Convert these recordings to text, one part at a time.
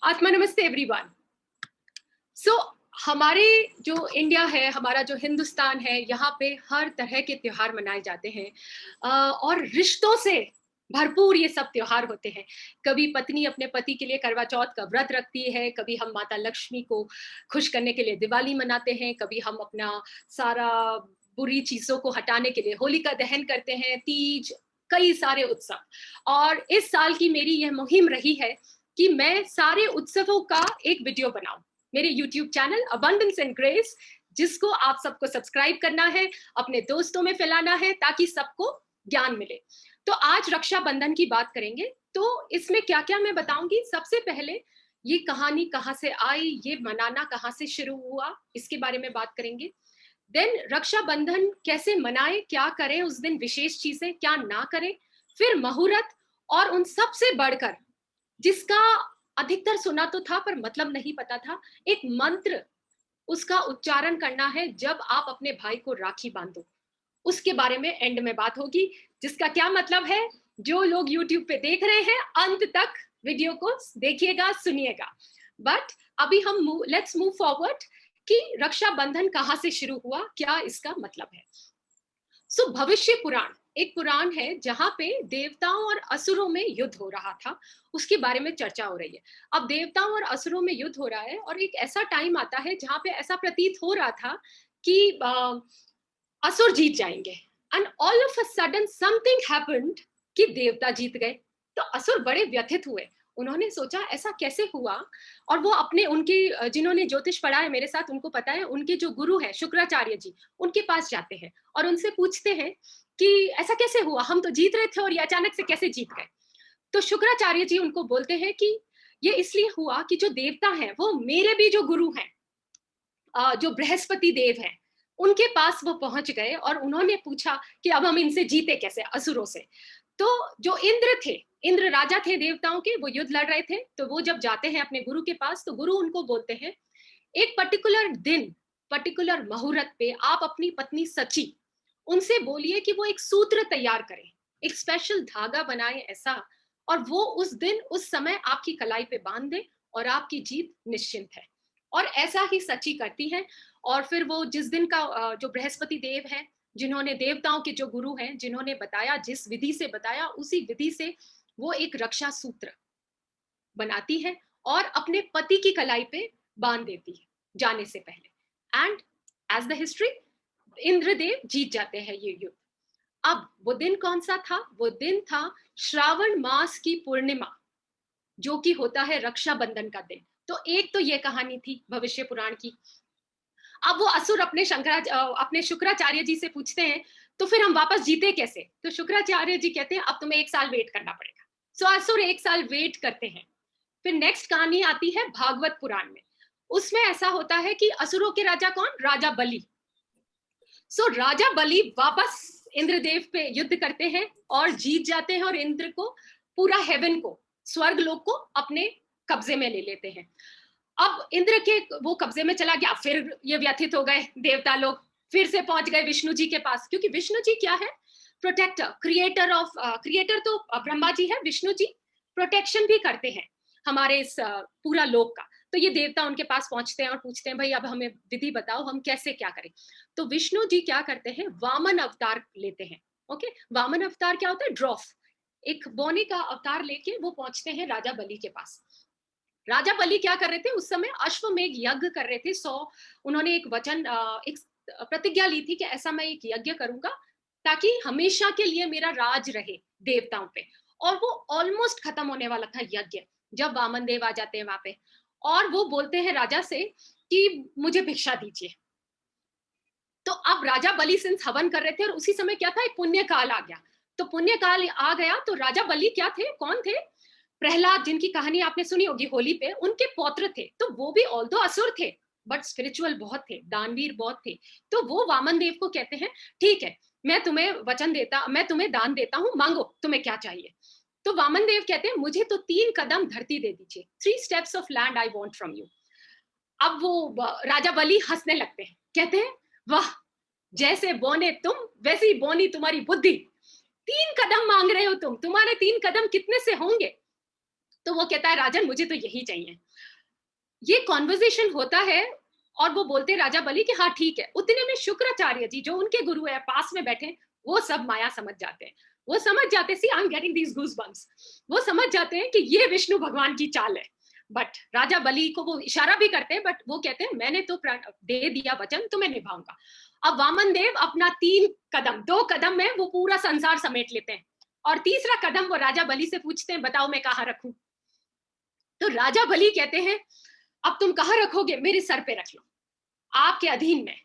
आत्मा नमस्ते एवरीवन। सो हमारे जो इंडिया है, हमारा जो हिंदुस्तान है, यहाँ पे हर तरह के त्योहार मनाए जाते हैं और रिश्तों से भरपूर ये सब त्योहार होते हैं। कभी पत्नी अपने पति के लिए करवा चौथ का व्रत रखती है, कभी हम माता लक्ष्मी को खुश करने के लिए दिवाली मनाते हैं, कभी हम अपना सारा बुरी चीजों को हटाने के लिए होलिका दहन करते हैं, तीज, कई सारे उत्सव। और इस साल की मेरी यह मुहिम रही है कि मैं सारे उत्सवों का एक वीडियो बनाऊं मेरे YouTube channel abundance and grace, जिसको आप सबको सब्सक्राइब करना है, अपने दोस्तों में फैलाना है ताकि सबको ज्ञान मिले। तो आज रक्षाबंधन की बात करेंगे। तो इसमें क्या क्या मैं बताऊंगी। सबसे पहले ये कहानी कहाँ से आई, ये मनाना कहाँ से शुरू हुआ, इसके बारे में बात करेंगे। देन रक्षाबंधन कैसे मनाएं, क्या करें उस दिन, विशेष चीजें क्या ना करें। फिर मुहूर्त, और उन सबसे बढ़कर जिसका अधिकतर सुना तो था पर मतलब नहीं पता था, एक मंत्र, उसका उच्चारण करना है जब आप अपने भाई को राखी बांधो। उसके बारे में एंड में बात होगी, जिसका क्या मतलब है। जो लोग YouTube पे देख रहे हैं, अंत तक वीडियो को देखिएगा, सुनिएगा। बट अभी हम लेट्स मूव फॉरवर्ड कि रक्षाबंधन कहाँ से शुरू हुआ, क्या इसका मतलब है। सो भविष्य पुराण एक पुराण है जहां पे देवताओं और असुरों में युद्ध हो रहा था, उसके बारे में चर्चा हो रही है। अब देवताओं और असुरों में युद्ध हो रहा है और एक ऐसा टाइम आता है जहां पे ऐसा प्रतीत हो रहा था कि असुर जीत जाएंगे। And all of a sudden something happened कि देवता जीत गए। तो असुर बड़े व्यथित हुए, उन्होंने सोचा ऐसा कैसे हुआ। और वो अपने उनके जिन्होंने ज्योतिष पढ़ा है मेरे साथ, उनको पता है, उनके जो गुरु हैं शुक्राचार्य जी, उनके पास जाते हैं और उनसे पूछते हैं कि ऐसा कैसे हुआ, हम तो जीत रहे थे और ये अचानक से कैसे जीत गए। तो शुक्राचार्य जी उनको बोलते हैं कि ये इसलिए हुआ कि जो देवता हैं वो मेरे भी जो गुरु हैं, जो बृहस्पति देव हैं, उनके पास वो पहुंच गए और उन्होंने पूछा कि अब हम इनसे जीते कैसे, असुरों से। तो जो इंद्र थे, इंद्र राजा थे देवताओं के, वो युद्ध लड़ रहे थे। तो वो जब जाते हैं अपने गुरु के पास, तो गुरु उनको बोलते हैं एक पर्टिकुलर दिन, पर्टिकुलर मुहूर्त पे आप अपनी पत्नी सची, उनसे बोलिए कि वो एक सूत्र तैयार करें, एक स्पेशल धागा बनाए ऐसा, और वो उस दिन उस समय आपकी कलाई पे बांध दे और आपकी जीत निश्चिंत है। और ऐसा ही सची करती है। और फिर वो जिस दिन का जो बृहस्पति देव है, जिन्होंने देवताओं के जो गुरु हैं, जिन्होंने बताया, जिस विधि से बताया, उसी विधि से वो एक रक्षा सूत्र बनाती है और अपने पति की कलाई पे बांध देती है जाने से पहले। And as the history, Indradev जीत जाते हैं ये युद्ध। अब वो दिन कौन सा था, वो दिन था श्रावण मास की पूर्णिमा, जो कि होता है रक्षाबंधन का दिन। तो एक तो ये कहानी थी भविष्य पुराण की। अब वो असुर अपने शुक्राचार्य जी से पूछते हैं तो फिर हम वापस जीते कैसे। तो शुक्राचार्य जी कहते हैं अब तुम्हें 1 साल वेट करना पड़ेगा। सो असुर 1 साल वेट करते हैं। फिर नेक्स्ट कहानी आती है भागवत पुराण में। उसमें ऐसा होता है कि असुरों के राजा कौन, राजा बलि। सो राजा बलि वापस इंद्रदेव पे युद्ध करते हैं और जीत जाते हैं और इंद्र को, पूरा हेवन को, स्वर्ग लोक को अपने कब्जे में ले लेते हैं। अब इंद्र के वो कब्जे में चला गया, फिर ये व्यथित हो गए देवता लोग, फिर से पहुंच गए विष्णु जी के पास, क्योंकि विष्णु जी क्या है, प्रोटेक्टर, क्रिएटर ऑफ, क्रिएटर तो ब्रह्मा जी है, विष्णु जी प्रोटेक्शन भी करते हैं हमारे इस पूरा लोक का। तो ये देवता उनके पास पहुंचते हैं और पूछते हैं भाई अब हमें विधि बताओ, हम कैसे क्या करें। तो विष्णु जी क्या करते हैं, वामन अवतार लेते हैं। ओके, वामन अवतार क्या होता है, ड्रॉफ, एक बोनी का अवतार लेके वो पहुंचते हैं राजा बलि के पास। राजा बलि क्या कर रहे थे उस समय, अश्वमेघ यज्ञ कर रहे थे। 100, उन्होंने एक वचन, एक प्रतिज्ञा ली थी कि ऐसा मैं एक यज्ञ करूंगा ताकि हमेशा के लिए मेरा राज रहे देवताओं पे। और वो ऑलमोस्ट खत्म होने वाला था यज्ञ, जब वामन देव आ जाते हैं वहां पे और वो बोलते हैं राजा से कि मुझे भिक्षा दीजिए। तो अब राजा बलि सिंस हवन कर रहे थे और उसी समय क्या था, एक पुण्य काल आ गया। तो पुण्य काल आ गया तो राजा बलि क्या थे, कौन थे, प्रहलाद, जिनकी कहानी आपने सुनी होगी होली पे, उनके पौत्र थे। तो वो भी ऑल्दो असुर थे बट स्पिरिचुअल बहुत थे, दानवीर बहुत थे। तो वो वामन देव को कहते हैं ठीक है, मैं तुम्हें वचन देता, मैं तुम्हें दान देता हूं, मांगो तुम्हें क्या चाहिए। तो वामन देव कहते हैं मुझे तो 3 कदम धरती दे दीजिए, 3 steps of land I want from you. अब वो राजा बलि हंसने लगते हैं, कहते हैं वाह, जैसे बोने तुम वैसी बोनी तुम्हारी बुद्धि, 3 कदम मांग रहे हो तुम, तुम्हारे 3 कदम कितने से होंगे। तो वो कहता है राजन मुझे तो यही चाहिए। ये कॉन्वर्जेशन होता है और वो बोलते राजा बलि कि हाँ ठीक है। उतने में शुक्राचार्य जी जो उनके गुरु है पास में बैठे, वो सब माया समझ जाते हैं। वो समझ जाते, see I am getting these goose bumps, वो समझ जाते हैं कि ये विष्णु भगवान की चाल है। बट राजा बलि को वो इशारा भी करते हैं, बट वो कहते हैं मैंने तो दे दिया वचन तो मैं निभाऊंगा। अब वामन देव अपना 3 कदम 2 कदम में वो पूरा संसार समेट लेते हैं, और तीसरा कदम वो राजा बलि से पूछते हैं बताओ मैं कहाँ रखूं। तो राजा बलि कहते हैं अब तुम कहाँ रखोगे, मेरे सर पे रख लो, आपके अधीन में।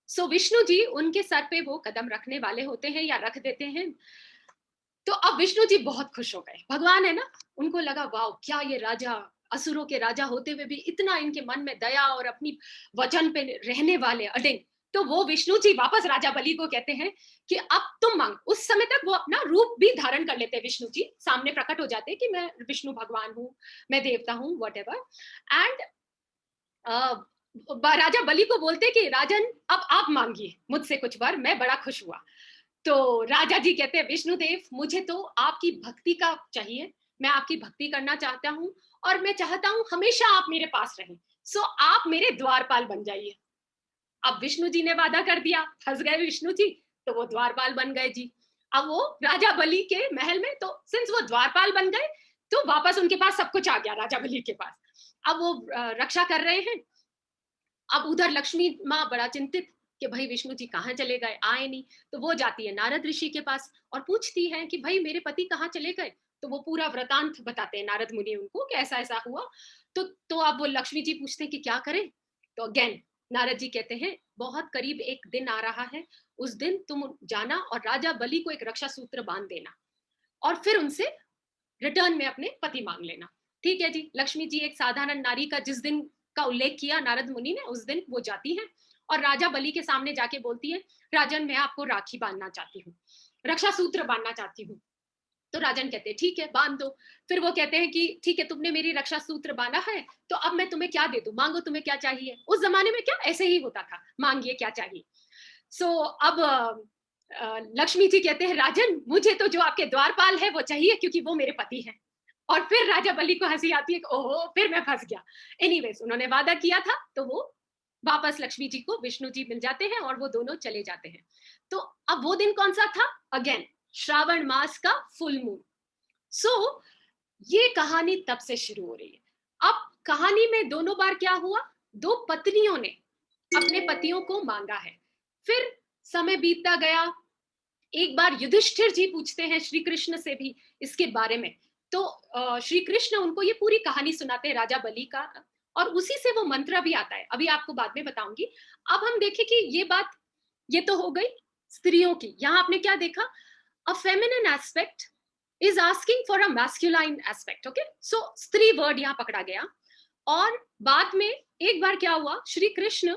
सो विष्णु जी उनके सर पे वो कदम रखने वाले होते हैं या रख देते हैं। तो अब विष्णु जी बहुत खुश हो गए, भगवान है ना, उनको लगा वाह क्या ये राजा, असुरों के राजा होते हुए भी इतना इनके मन में दया और अपनी वचन पे रहने वाले अडिग। तो वो विष्णु जी वापस राजा बलि को कहते हैं कि अब तुम मांग। उस समय तक वो अपना रूप भी धारण कर लेते हैं, विष्णु जी सामने प्रकट हो जाते हैं कि मैं विष्णु भगवान हूँ, मैं देवता हूँ, वट एवर। एंड राजा बलि को बोलते कि राजन अब आप मांगिए मुझसे कुछ वर, मैं बड़ा खुश हुआ। तो राजा जी कहते हैं विष्णुदेव मुझे तो आपकी भक्ति का चाहिए, मैं आपकी भक्ति करना चाहता हूँ और मैं चाहता हूँ हमेशा आप मेरे पास रहें। सो आप मेरे द्वारपाल बन जाइए। अब विष्णु जी ने वादा कर दिया, फंस गए विष्णु जी, तो वो द्वारपाल बन गए जी। अब वो राजा बलि के महल में, तो सिंस वो द्वारपाल बन गए तो वापस उनके पास सब कुछ आ गया राजा बलि के पास। अब वो रक्षा कर रहे हैं। अब उधर लक्ष्मी माँ बड़ा चिंतित कि भाई विष्णु जी कहाँ चले गए, आए नहीं। तो वो जाती है नारद ऋषि के पास और पूछती है कि भाई मेरे पति कहाँ चले गए। तो वो पूरा वृतांत बताते हैं नारद मुनि उनको कि ऐसा ऐसा हुआ। तो अब वो लक्ष्मी जी पूछते हैं कि क्या करें। तो अगेन नारद जी कहते हैं बहुत करीब एक दिन आ रहा है, उस दिन तुम जाना और राजा बलि को एक रक्षा सूत्र बांध देना और फिर उनसे रिटर्न में अपने पति मांग लेना। ठीक है जी। लक्ष्मी जी एक साधारण नारी का जिस दिन का उल्लेख किया नारद मुनि ने, उस दिन वो जाती है और राजा बलि के सामने जाके बोलती है राजन मैं आपको राखी बांधना चाहती हूँ, रक्षा सूत्र बांधना चाहती हूँ। तो राजन कहते हैं ठीक है बांध दो। फिर वो कहते हैं कि ठीक है तुमने मेरी रक्षा सूत्र बांधा है तो अब मैं तुम्हें क्या दे दूं, मांगो तुम्हें क्या चाहिए। उस जमाने में क्या ऐसे ही होता था, मांगिए क्या चाहिए। अब लक्ष्मी जी कहते हैं राजन मुझे तो जो आपके द्वारपाल है वो चाहिए क्योंकि वो मेरे पति हैं। और फिर राजा बलि को हंसी आती है कि ओहो फिर मैं फंस गया। एनीवेज उन्होंने वादा किया था तो वो वापस लक्ष्मी जी को विष्णु जी मिल जाते हैं और वो दोनों चले जाते हैं। तो अब वो दिन कौन सा था, अगेन श्रावण मास का फुल मून। सो ये कहानी तब से शुरू हो रही है। अब कहानी में दोनों बार क्या हुआ, दो पत्नियों ने अपने पतियों को मांगा है। फिर समय बीतता गया, एक बार युधिष्ठिर जी पूछते हैं श्री कृष्ण से भी इसके बारे में। तो श्री कृष्ण उनको ये पूरी कहानी सुनाते हैं राजा बलि का, और उसी से वो मंत्र भी आता है, अभी आपको बाद में बताऊंगी। अब हम देखें कि ये बात ये तो हो गई स्त्रियों की। यहाँ आपने क्या देखा, a feminine aspect is asking for a masculine aspect. Okay, so स्त्री वर्ड यहाँ पकड़ा गया। और बाद में एक बार क्या हुआ, श्री कृष्ण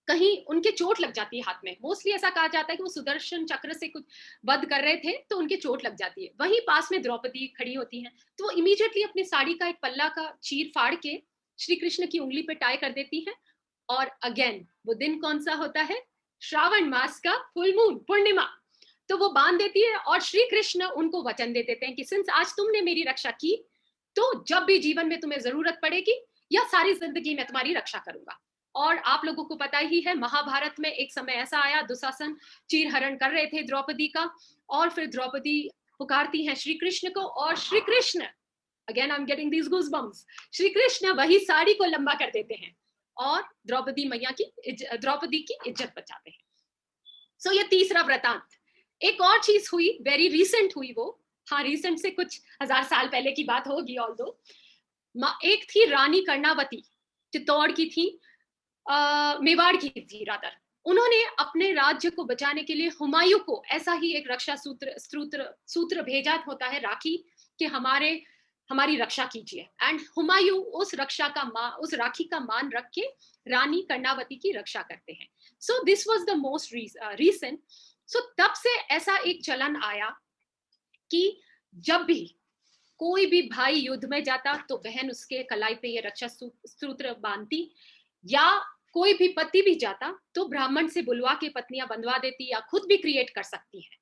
कहीं उनके चोट लग जाती है हाथ में। मोस्टली ऐसा कहा जाता है कि वो सुदर्शन चक्र से कुछ वध कर रहे थे तो उनके चोट लग जाती है। वहीं पास में द्रौपदी खड़ी होती हैं तो वो इमीडिएटली अपनी साड़ी का एक पल्ला का चीर फाड़ के श्री कृष्ण की उंगली पे टाई कर देती है। और अगेन वो दिन कौन सा होता है, श्रावण मास का फुल मून, पूर्णिमा। तो वो बांध देती है और श्री कृष्ण उनको वचन दे देते हैं कि सिंस आज तुमने मेरी रक्षा की तो जब भी जीवन में तुम्हें जरूरत पड़ेगी या सारी जिंदगी में तुम्हारी रक्षा करूंगा। और आप लोगों को पता ही है महाभारत में एक समय ऐसा आया, दुशासन चीरहरण कर रहे थे द्रौपदी का, और फिर द्रौपदी पुकारती हैं श्री कृष्ण को और Shri Krishna, again I am getting these goose bumps, Shri Krishna वही साड़ी को लंबा कर देते हैं और द्रौपदी मैया की द्रौपदी की इज्जत बचाते हैं। सो ये तीसरा वृतांत। एक और चीज हुई, वेरी रिसेंट हुई वो, हाँ रिसेंट से कुछ 1000 साल पहले की बात होगी ऑल दो। एक थी रानी कर्णावती, चित्तौड़ की थी, मेवाड़ की थी रादर। उन्होंने अपने राज्य को बचाने के लिए हुमायूं को ऐसा ही एक रक्षा सूत्र भेजा होता है, राखी, कि हमारी रक्षा कीजिए। एंड हुमायूं उस उस राखी का मान रख के रानी कर्णावती की रक्षा करते हैं। So this was the most recent. So तब से ऐसा एक चलन आया कि जब भी कोई भी भाई युद्ध में जाता तो बहन उसके कलाई पे ये रक्षा सूत्र बांधती, या कोई भी पति भी जाता तो ब्राह्मण से बुलवा के पत्नियां बंधवा देती या खुद भी क्रिएट कर सकती है।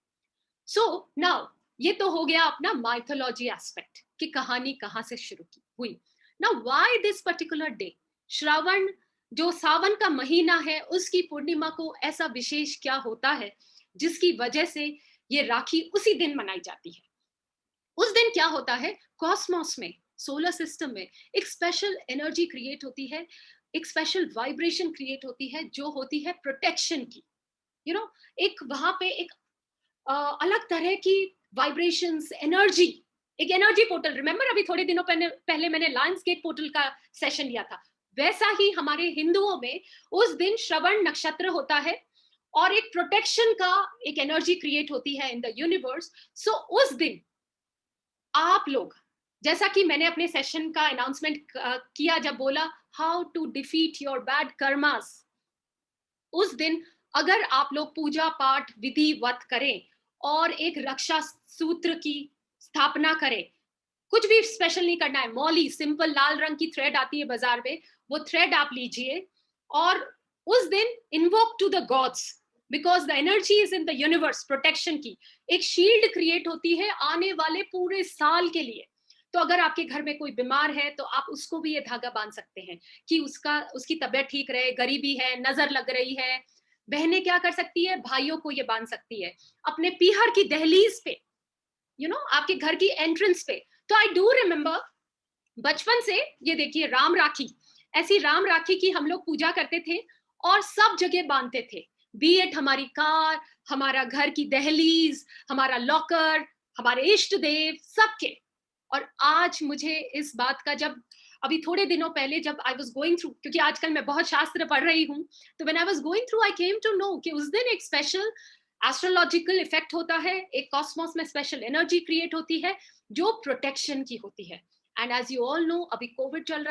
सो नाउ ये तो हो गया अपना माइथोलॉजी एस्पेक्ट कि कहानी कहाँ से शुरू की हुई। Now why this particular day? Shravan, जो सावन का महीना है, उसकी पूर्णिमा को ऐसा विशेष क्या होता है जिसकी वजह से ये राखी उसी दिन मनाई जाती है? उस दिन क्या होता है, कॉस्मोस में, सोलर सिस्टम में एक स्पेशल एनर्जी क्रिएट होती है, एक स्पेशल वाइब्रेशन क्रिएट होती है जो होती है प्रोटेक्शन की। यू you नो know, एक वहां पे एक अलग तरह की वाइब्रेशंस, एनर्जी, एक एनर्जी पोर्टल। रिमेंबर अभी थोड़े दिनों पहले मैंने लायंस गेट पोर्टल का सेशन लिया था। वैसा ही हमारे हिंदुओं में उस दिन श्रवण नक्षत्र होता है और एक प्रोटेक्शन का एक एनर्जी क्रिएट होती है इन द यूनिवर्स। सो उस दिन आप लोग, जैसा कि मैंने अपने सेशन का अनाउंसमेंट किया जब बोला how to defeat your bad karmas, उस दिन अगर आप लोग पूजा पाठ विधिवत करें और एक रक्षा सूत्र की स्थापना करें, कुछ भी स्पेशल नहीं करना है, मौली सिंपल लाल रंग की थ्रेड आती है बाजार में, वो थ्रेड आप लीजिए और उस दिन invoke to the gods, because the energy is in the universe. Protection की एक शील्ड क्रिएट होती है आने वाले पूरे साल के लिए। तो अगर आपके घर में कोई बीमार है तो आप उसको भी ये धागा बांध सकते हैं कि उसकी तबीयत ठीक रहे। गरीबी है, नजर लग रही है, बहनें क्या कर सकती है, भाइयों को ये बांध सकती है अपने पीहर की दहलीज पे, आपके घर की एंट्रेंस पे। तो आई डू रिमेम्बर बचपन से, ये देखिए राम राखी, ऐसी राम राखी की हम लोग पूजा करते थे और सब जगह बांधते थे, बी एट हमारी कार, हमारा घर की दहलीज, हमारा लॉकर, हमारे इष्ट देव, सबके। और आज मुझे इस बात का, जब अभी थोड़े दिनों पहले जब आई वाज गोइंग थ्रू, क्योंकि आजकल मैं बहुत शास्त्र पढ़ रही हूँ, तो when I was going through I came to know कि उस दिन एक स्पेशल एस्ट्रोलॉजिकल इफेक्ट होता है, एक कॉस्मोस में स्पेशल एनर्जी क्रिएट होती है जो प्रोटेक्शन की होती है। And as you all know, अभी कोविड चल रहा है।